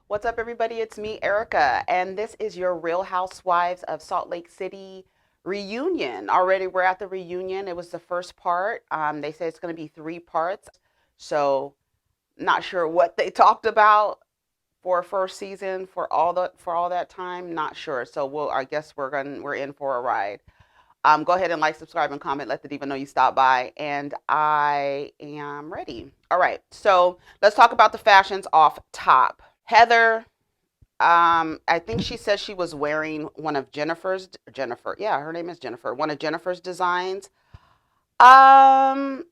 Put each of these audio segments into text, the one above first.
What's up, everybody? It's me, Erica, and this is your Real Housewives of Salt Lake City reunion. Already, we're at the reunion. It was the first part. They say it's going to be three parts, so not sure what they talked about for first season for all that time. Not sure. So I guess we're in for a ride. Go ahead and like, subscribe, and comment. Let the diva know you stopped by, and I am ready. All right, so let's talk about the fashions off top. Heather, I think she said she was wearing one of yeah, her name is Jennifer, one of Jennifer's designs. Um,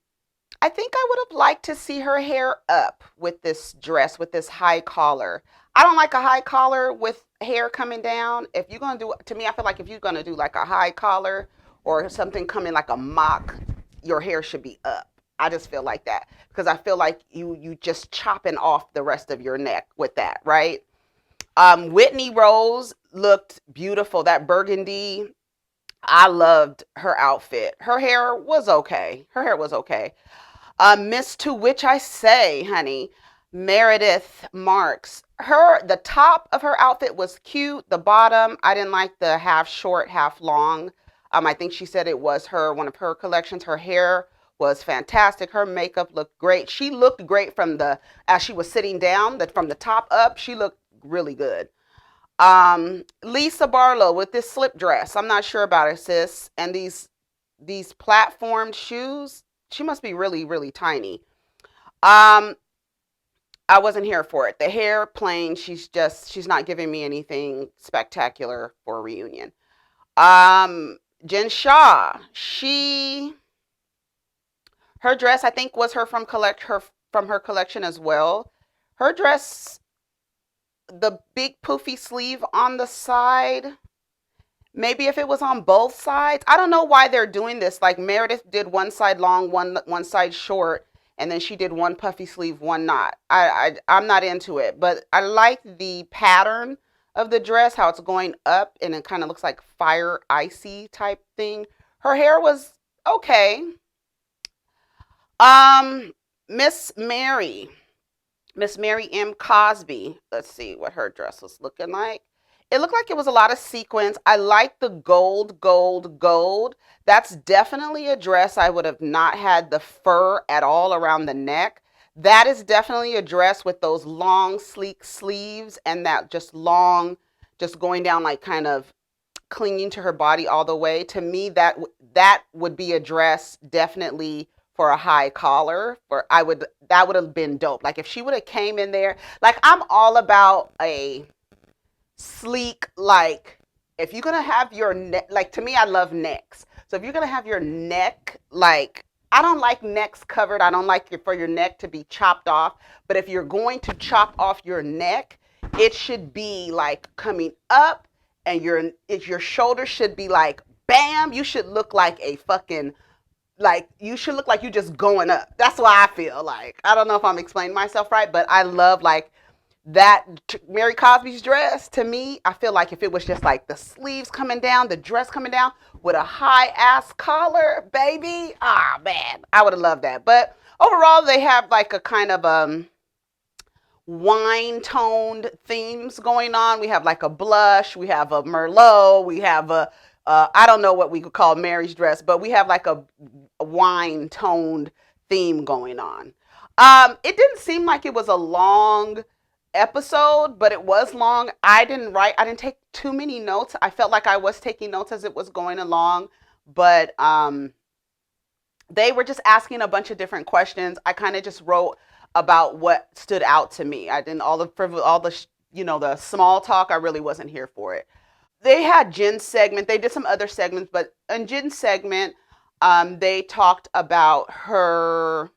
I think I would have liked to see her hair up with this dress, with this high collar. I don't like a high collar with hair coming down. If you're gonna do, to me, I feel like if you're gonna do like a high collar or something coming like a mock, your hair should be up. I just feel like that because I feel like you just chopping off the rest of your neck with that, right? Whitney Rose looked beautiful. That burgundy, I loved her outfit. Her hair was okay. Her hair was okay. Miss To Which I Say, honey, Meredith Marks. The top of her outfit was cute. The bottom, I didn't like the half short, half long. I think she said it was one of her collections. Her hair was fantastic. Her makeup looked great. She looked great as she was sitting down, from the top up. She looked really good. Lisa Barlow with this slip dress. I'm not sure about her, sis. And these platformed shoes. She must be really, really tiny. Um, I wasn't here for it. The hair, plain. She's not giving me anything spectacular for a reunion. Jen Shah. Her dress, I think, was from her collection as well. Her dress, the big poofy sleeve on the side. Maybe if it was on both sides. I don't know why they're doing this. Like Meredith did one side long, one side short, and then she did one puffy sleeve, one not. I'm not into it, but I like the pattern of the dress, how it's going up and it kind of looks like fire icy type thing. Her hair was okay. Um, Miss Mary. Miss Mary M. Cosby. Let's see what her dress was looking like. It looked like it was a lot of sequins. I like the gold, gold, gold. That's definitely a dress I would have not had the fur at all around the neck. That is definitely a dress with those long, sleek sleeves and that just long, just going down like kind of clinging to her body all the way. To me, that would be a dress definitely for a high collar. That would have been dope. Like if she would have came in there, like I'm all about a sleek, like if you're gonna have your neck, like to me, I love necks. So if you're gonna have your neck, like I don't like necks covered. I don't like for your neck to be chopped off. But if you're going to chop off your neck, it should be like coming up, and your shoulder should be like bam. You should look like a fucking you should look like you just going up. That's why I feel like. I don't know if I'm explaining myself right, but I love like that Mary Cosby's dress. To me, I feel like if it was just like the sleeves coming down, the dress coming down with a high ass collar, baby, man, I would have loved that. But overall, they have like a kind of wine toned themes going on. We have like a blush, we have a merlot, we have a I don't know what we could call Mary's dress, but we have like a wine toned theme going on. It didn't seem like it was a long episode, but it was long. I didn't take too many notes. I felt like I was taking notes as it was going along, but they were just asking a bunch of different questions. I kind of just wrote about what stood out to me. I didn't all the the small talk. I really wasn't here for it. They had Jen's segment. They did some other segments, but in Jen's segment, they talked about her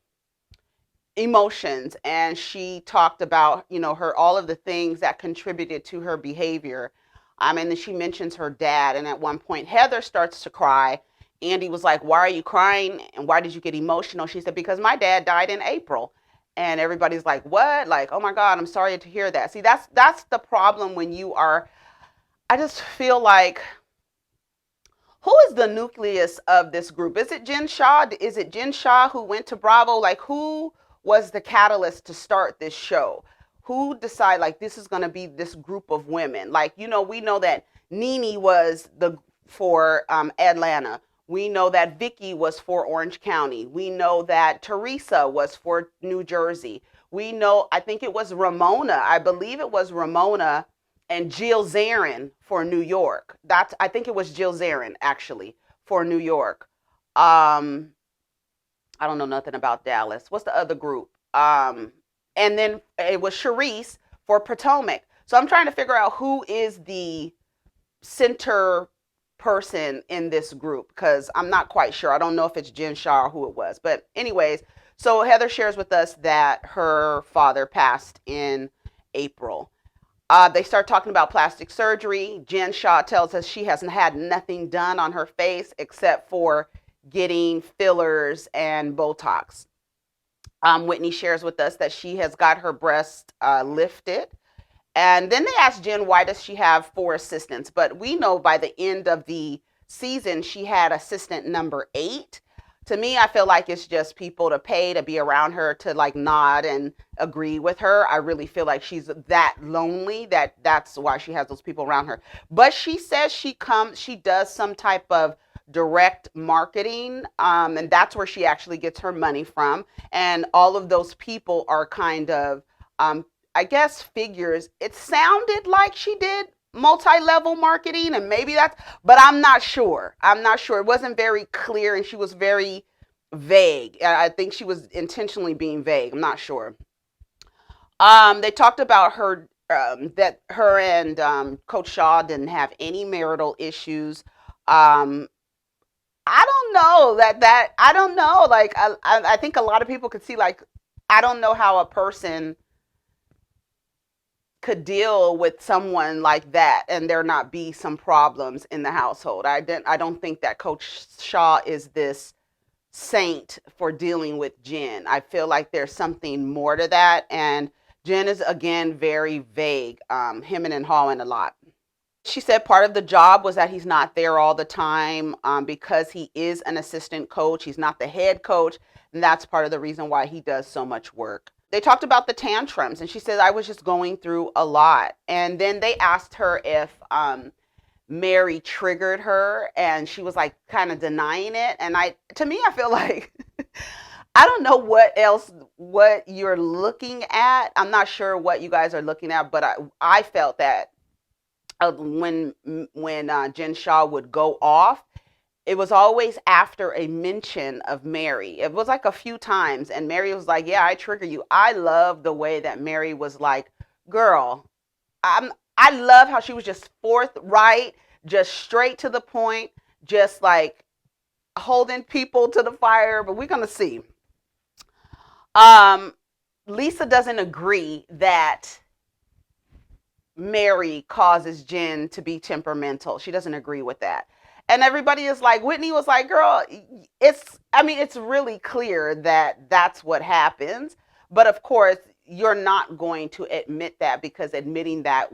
emotions, and she talked about her all of the things that contributed to her behavior. And then she mentions her dad, and at one point Heather starts to cry. Andy was like, why are you crying and why did you get emotional? She said, because my dad died in April. And everybody's like, what? Like, oh my God, I'm sorry to hear that. See, that's the problem when you are. I just feel like, who is the nucleus of this group? Is it Jen Shah? Is it Jen Shah who went to Bravo? Like, who was the catalyst to start this show? who decide like this is going to be this group of women? Like, we know that Nene was the for Atlanta. We know that Vicky was for Orange County. We know that Teresa was for New Jersey. We know, I think it was Ramona. I believe it was Ramona and Jill Zarin for New York. I think it was Jill Zarin actually for New York. Um, I don't know nothing about Dallas. What's the other group? And then it was Charisse for Potomac. So I'm trying to figure out who is the center person in this group because I'm not quite sure. I don't know if it's Jen Shah or who it was. But anyways, so Heather shares with us that her father passed in April. They start talking about plastic surgery. Jen Shah tells us she hasn't had nothing done on her face except for getting fillers and Botox. Whitney shares with us that she has got her breast lifted. And then they asked Jen, why does she have 4 assistants? But we know by the end of the season, she had assistant number 8. To me, I feel like it's just people to pay to be around her, to like nod and agree with her. I really feel like she's that lonely that's why she has those people around her. But she says she does some type of direct marketing, and that's where she actually gets her money from. And all of those people are kind of, I guess, figures. It sounded like she did multi-level marketing, and maybe that's, but I'm not sure. It wasn't very clear, and she was very vague. I think she was intentionally being vague. I'm not sure. They talked about her, that her and Coach Shah didn't have any marital issues. Um, I don't know that I don't know. Like I think a lot of people could see, like, I don't know how a person could deal with someone like that and there not be some problems in the household. I don't think that Coach Shah is this saint for dealing with Jen. I feel like there's something more to that, and Jen is again very vague, hemming and hawing a lot. She said part of the job was that he's not there all the time, because he is an assistant coach. He's not the head coach, and that's part of the reason why he does so much work. They talked about the tantrums, and she said, I was just going through a lot. And then they asked her if Mary triggered her, and she was like kind of denying it. And to me, I feel like I don't know what you're looking at. I'm not sure what you guys are looking at, but I felt that when Jen Shah would go off, it was always after a mention of Mary. It was like a few times, and Mary was like, yeah, I trigger you. I love the way that Mary was like, girl, I love how she was just forthright, just straight to the point, just like holding people to the fire. But we're going to see. Lisa doesn't agree that Mary causes Jen to be temperamental. She doesn't agree with that. And everybody is like, Whitney was like, girl, it's really clear that that's what happens. But of course, you're not going to admit that, because admitting that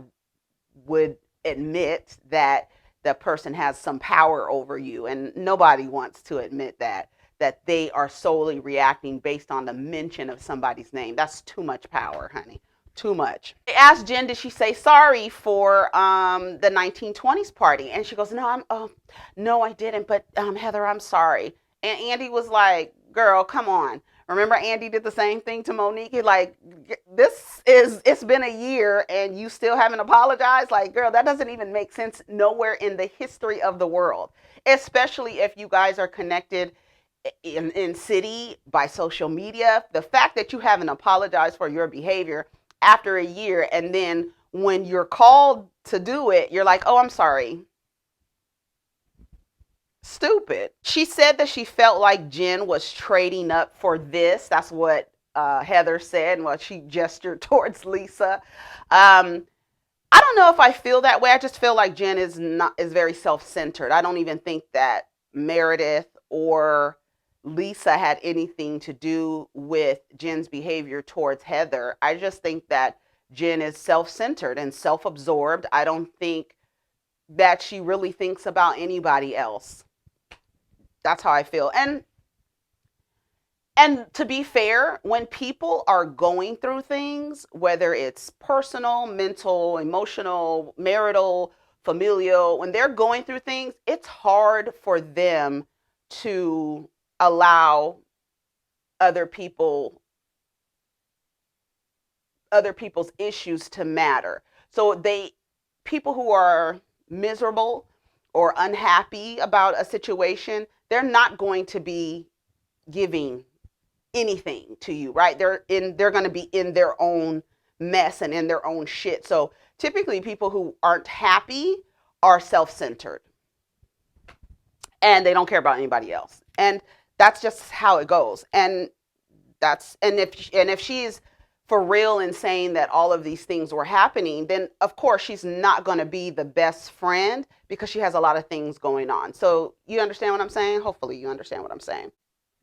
would admit that the person has some power over you. And nobody wants to admit that they are solely reacting based on the mention of somebody's name. That's too much power, honey. Too much. They asked Jen, did she say sorry for the 1920s party? And she goes, no, I didn't. But Heather, I'm sorry. And Andy was like, girl, come on. Remember, Andy did the same thing to Monique. Like, it's been a year and you still haven't apologized. Like, girl, that doesn't even make sense nowhere in the history of the world, especially if you guys are connected in city by social media. The fact that you haven't apologized for your behavior after a year, and then when you're called to do it, you're like, oh, I'm sorry. Stupid. She said that she felt like Jen was trading up for this. That's what Heather said, and what she gestured towards Lisa. I don't know if I feel that way. I just feel like Jen is very self-centered. I don't even think that Meredith or Lisa had anything to do with Jen's behavior towards Heather. I just think that Jen is self-centered and self-absorbed. I don't think that she really thinks about anybody else. That's how I feel. And And to be fair, when people are going through things, whether it's personal, mental, emotional, marital, familial, when they're going through things, it's hard for them to allow other people other people's issues to matter. So people who are miserable or unhappy about a situation, they're not going to be giving anything to you, right? They're going to be in their own mess and in their own shit. So typically people who aren't happy are self-centered and they don't care about anybody else. And that's just how it goes. And if she's for real in saying that all of these things were happening, then of course she's not going to be the best friend because she has a lot of things going on. So you understand what I'm saying? Hopefully you understand what I'm saying.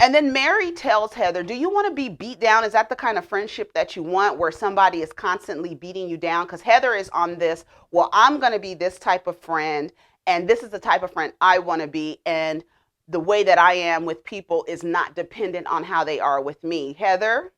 And then Mary tells Heather, do you want to be beat down? Is that the kind of friendship that you want where somebody is constantly beating you down? Because Heather is on this, well, I'm going to be this type of friend, and this is the type of friend I want to be. And the way that I am with people is not dependent on how they are with me. Heather,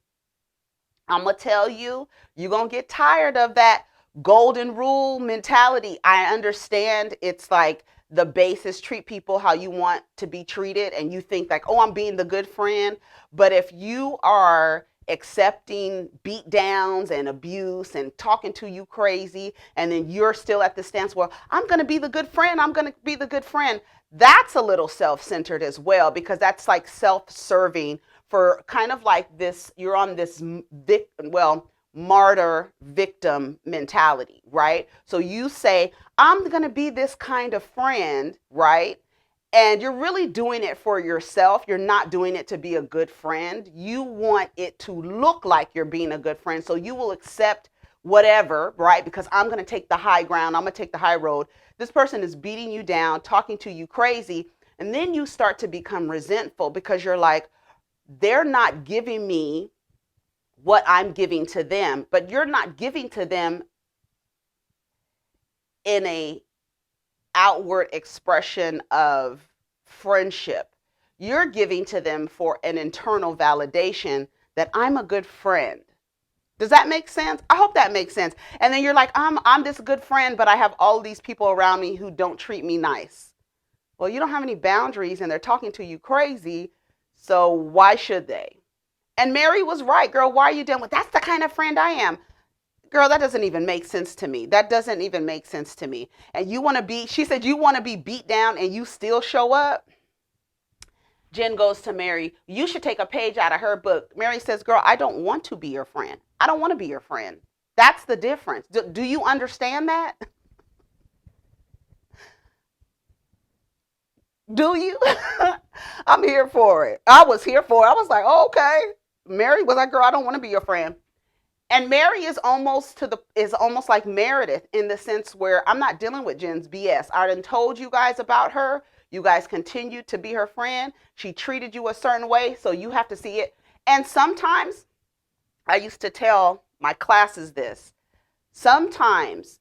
I'm going to tell you, you're going to get tired of that golden rule mentality. I understand it's like the basis, treat people how you want to be treated, and you think like, oh, I'm being the good friend. But if you are accepting beat downs and abuse and talking to you crazy, and then you're still at the stance, well, I'm going to be the good friend, I'm going to be the good friend, that's a little self-centered as well, because that's like self-serving for kind of like this, you're on this, martyr victim mentality, right? So you say, I'm going to be this kind of friend, right? And you're really doing it for yourself. You're not doing it to be a good friend. You want it to look like you're being a good friend. So you will accept whatever, right? Because I'm going to take the high ground. I'm going to take the high road. This person is beating you down, talking to you crazy. And then you start to become resentful because you're like, they're not giving me what I'm giving to them, but you're not giving to them in a outward expression of friendship. You're giving to them for an internal validation that I'm a good friend. Does that make sense? I hope that makes sense. And then you're like, I'm this good friend, but I have all these people around me who don't treat me nice. Well, you don't have any boundaries and they're talking to you crazy, so why should they? And Mary was right, girl. Why are you dealing with? That's the kind of friend I am. Girl, that doesn't even make sense to me. That doesn't even make sense to me. And you want to be, she said, you want to be beat down and you still show up? Jen goes to Mary, you should take a page out of her book. Mary says, girl, I don't want to be your friend. I don't want to be your friend. That's the difference. Do you understand that? Do you? I'm here for it. I was here for it. I was like, oh, okay. Mary was like, girl, I don't want to be your friend. And Mary is almost like Meredith in the sense where I'm not dealing with Jen's BS. I done told you guys about her. You guys continued to be her friend. She treated you a certain way, so you have to see it. And sometimes I used to tell my classes this. Sometimes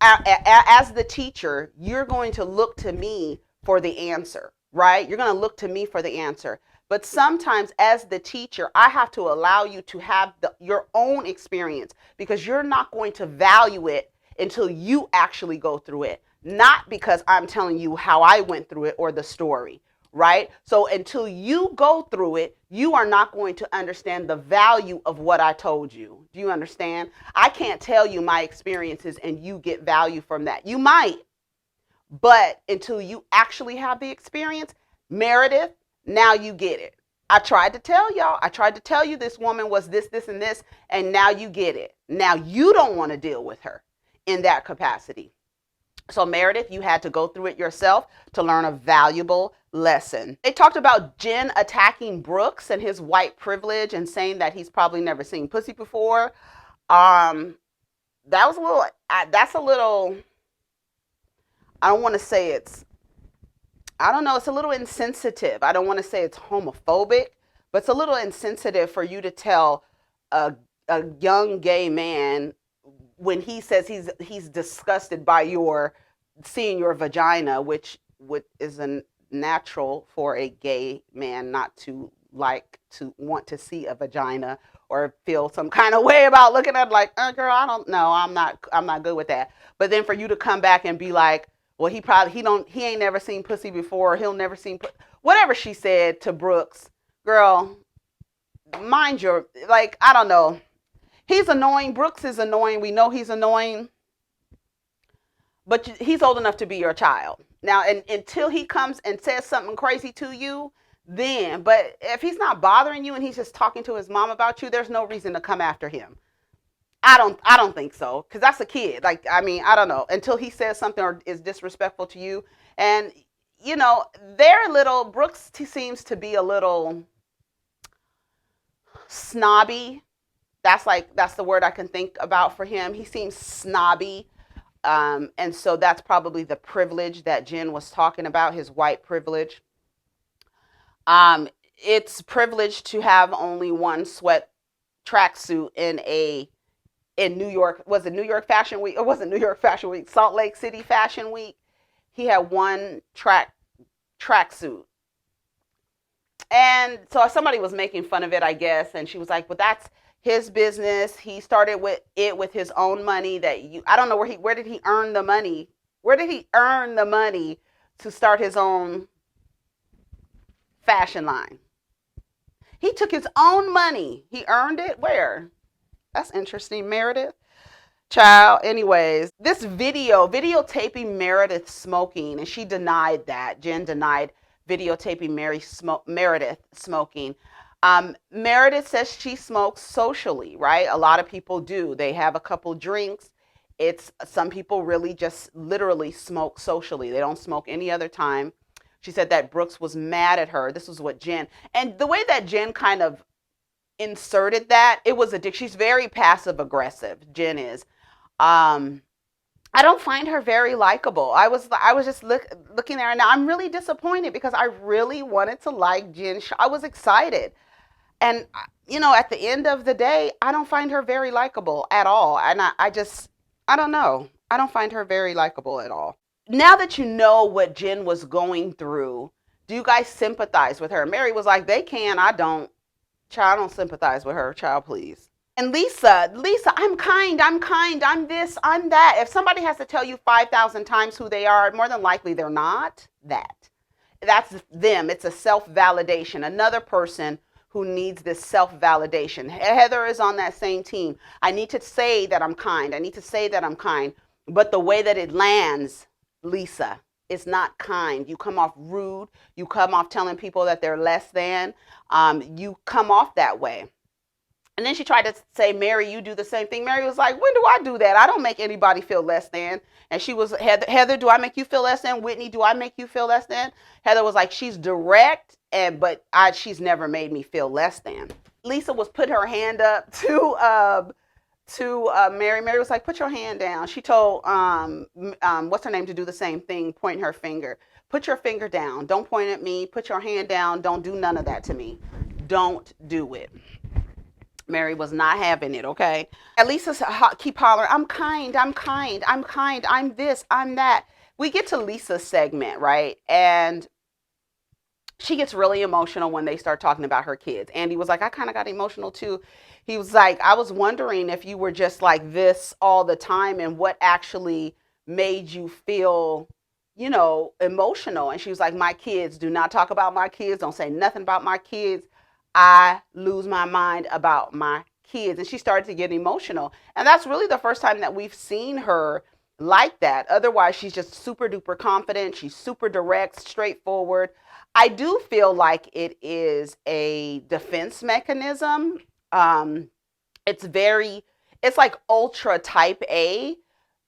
as the teacher, you're going to look to me for the answer, right? You're going to look to me for the answer. But sometimes as the teacher, I have to allow you to have your own experience because you're not going to value it until you actually go through it. Not because I'm telling you how I went through it or the story, right? So until you go through it, you are not going to understand the value of what I told you. Do you understand? I can't tell you my experiences and you get value from that. You might, but until you actually have the experience, Meredith, now you get it. I tried to tell y'all. I tried to tell you this woman was this, this, and this, and now you get it. Now you don't want to deal with her in that capacity. So Meredith, you had to go through it yourself to learn a valuable lesson. They talked about Jen attacking Brooks and his white privilege and saying that he's probably never seen pussy before. That was a little, that's a little, I don't want to say it's, I don't know, it's a little insensitive. I don't want to say it's homophobic, but it's a little insensitive for you to tell a young gay man when he says he's disgusted by seeing your vagina, which is a natural for a gay man not to like to want to see a vagina or feel some kind of way about looking at it, like, girl, I don't know, I'm not good with that. But then for you to come back and be like, well, he ain't never seen pussy before, he'll never seen whatever she said to Brooks, girl, mind your, like, I don't know. He's annoying. Brooks is annoying. We know he's annoying, but he's old enough to be your child now. And until he comes and says something crazy to you, then. But if he's not bothering you and he's just talking to his mom about you, there's no reason to come after him. I don't think so, because that's a kid. Like, I mean, I don't know, until he says something or is disrespectful to you. And they're a little. Brooks seems to be a little snobby. That's the word I can think about for him. He seems snobby. And so that's probably the privilege that Jen was talking about, his white privilege. It's privileged to have only one sweat tracksuit in New York. Was it New York Fashion Week? It wasn't New York Fashion Week. Salt Lake City Fashion Week. He had one tracksuit. And so somebody was making fun of it, I guess, and she was like, "But that's his business. He started with his own money. I don't know where did he earn the money? Where did he earn the money to start his own fashion line? He took his own money. He earned it. Where? That's interesting, Meredith. Child. Anyways, this videotaping Meredith smoking, and she denied that. Jen denied videotaping Meredith smoking. Meredith says she smokes socially, right? A lot of people do. They have a couple drinks. Some people really just literally smoke socially. They don't smoke any other time. She said that Brooks was mad at her. This was what Jen, and the way that Jen kind of inserted that, it was she's very passive aggressive. Jen is. I don't find her very likable. I was just looking at her. Now I'm really disappointed because I really wanted to like Jen. I was excited. And, at the end of the day, I don't find her very likable at all. And I don't know. I don't find her very likable at all. Now that you know what Jen was going through, do you guys sympathize with her? Mary was like, they can, I don't. Child, I don't sympathize with her. Child, please. And Lisa, I'm kind, I'm this, I'm that. If somebody has to tell you 5,000 times who they are, more than likely they're not that. That's them. It's a self-validation. Another person who needs this self-validation. Heather is on that same team. I need to say that I'm kind. I need to say that I'm kind. But the way that it lands, Lisa, is not kind. You come off rude. You come off telling people that they're less than. You come off that way. And then she tried to say, Mary, you do the same thing. Mary was like, when do I do that? I don't make anybody feel less than. And she was, Heather, do I make you feel less than? Whitney, do I make you feel less than? Heather was like, she's direct, but she's never made me feel less than. Lisa was put her hand up to Mary. Mary was like, put your hand down. She told, what's her name, to do the same thing, point her finger. Put your finger down. Don't point at me. Put your hand down. Don't do none of that to me. Don't do it. Mary was not having it, okay? And Lisa keep hollering, I'm kind, I'm this, I'm that. We get to Lisa's segment, right? And she gets really emotional when they start talking about her kids. Andy was like, I kind of got emotional too. He was like, I was wondering if you were just like this all the time and what actually made you feel, emotional. And she was like, my kids, do not talk about my kids. Don't say nothing about my kids. I lose my mind about my kids. And she started to get emotional. And that's really the first time that we've seen her like that. Otherwise, she's just super duper confident. She's super direct, straightforward. I do feel like it is a defense mechanism. It's like ultra type A,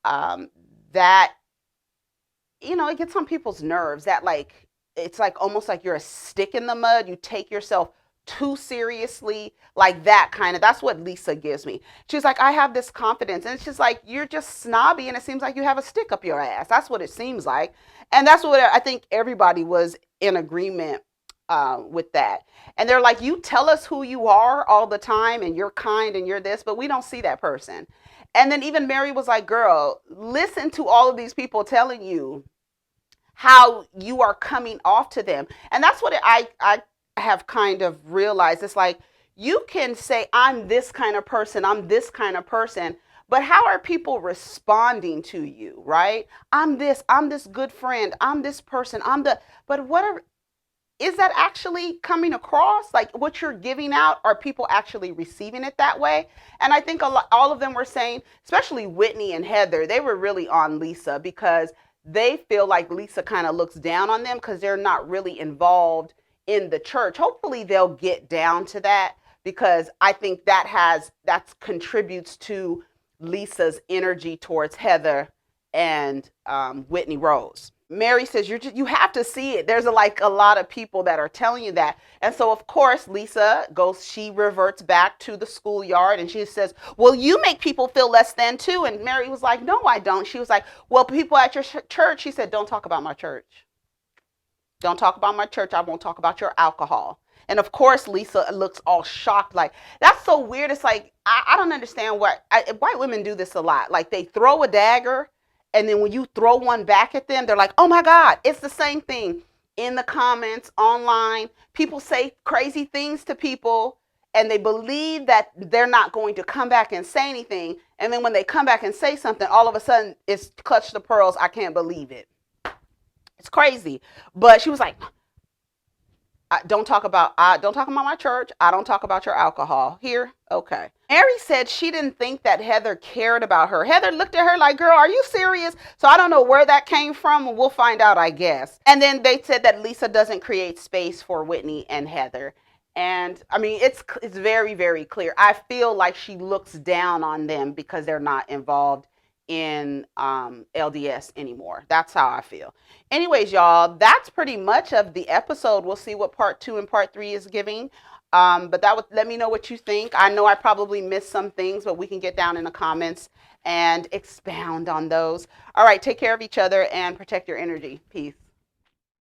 that, it gets on people's nerves, that like, it's like almost like you're a stick in the mud. You take yourself too seriously, like that kind of. That's what Lisa gives me. She's like, I have this confidence, and it's just like, you're just snobby, and it seems like you have a stick up your ass. That's what it seems like. And that's what I think everybody was in agreement with that. And they're like, you tell us who you are all the time, and you're kind, and you're this, but we don't see that person. And then even Mary was like, girl, listen to all of these people telling you how you are coming off to them. And that's what have kind of realized, it's like you can say, I'm this kind of person, I'm this kind of person, but how are people responding to you, right? I'm this good friend, I'm this person, but what are, is that actually coming across? Like what you're giving out, are people actually receiving it that way? And I think all of them were saying, especially Whitney and Heather, they were really on Lisa because they feel like Lisa kind of looks down on them because they're not really involved in the church. Hopefully they'll get down to that, because I think that contributes to Lisa's energy towards Heather and Whitney Rose. Mary says you have to see it. There's like a lot of people that are telling you that. And so of course Lisa goes, she reverts back to the schoolyard and she says, well, you make people feel less than too. And Mary was like, no, I don't. She was like, well, people at your church. She said, don't talk about my church. Don't talk about my church. I won't talk about your alcohol. And of course, Lisa looks all shocked. Like, that's so weird. It's like, I don't understand why white women do this a lot. Like, they throw a dagger, and then when you throw one back at them, they're like, oh my God, it's the same thing. In the comments, online, people say crazy things to people, and they believe that they're not going to come back and say anything. And then when they come back and say something, all of a sudden, it's clutch the pearls. I can't believe it. It's crazy. But she was like, don't talk about my church. I don't talk about your alcohol here. Okay. Mary said she didn't think that Heather cared about her. Heather looked at her like, girl, are you serious? So I don't know where that came from. We'll find out, I guess. And then they said that Lisa doesn't create space for Whitney and Heather. And I mean, it's very, very clear. I feel like she looks down on them because they're not involved in LDS anymore. That's how I feel. Anyways, y'all, that's pretty much of the episode. We'll see what part 2 and part 3 is giving. But that would let me know what you think. I know I probably missed some things, but we can get down in the comments and expound on those. All right, take care of each other and protect your energy. Peace.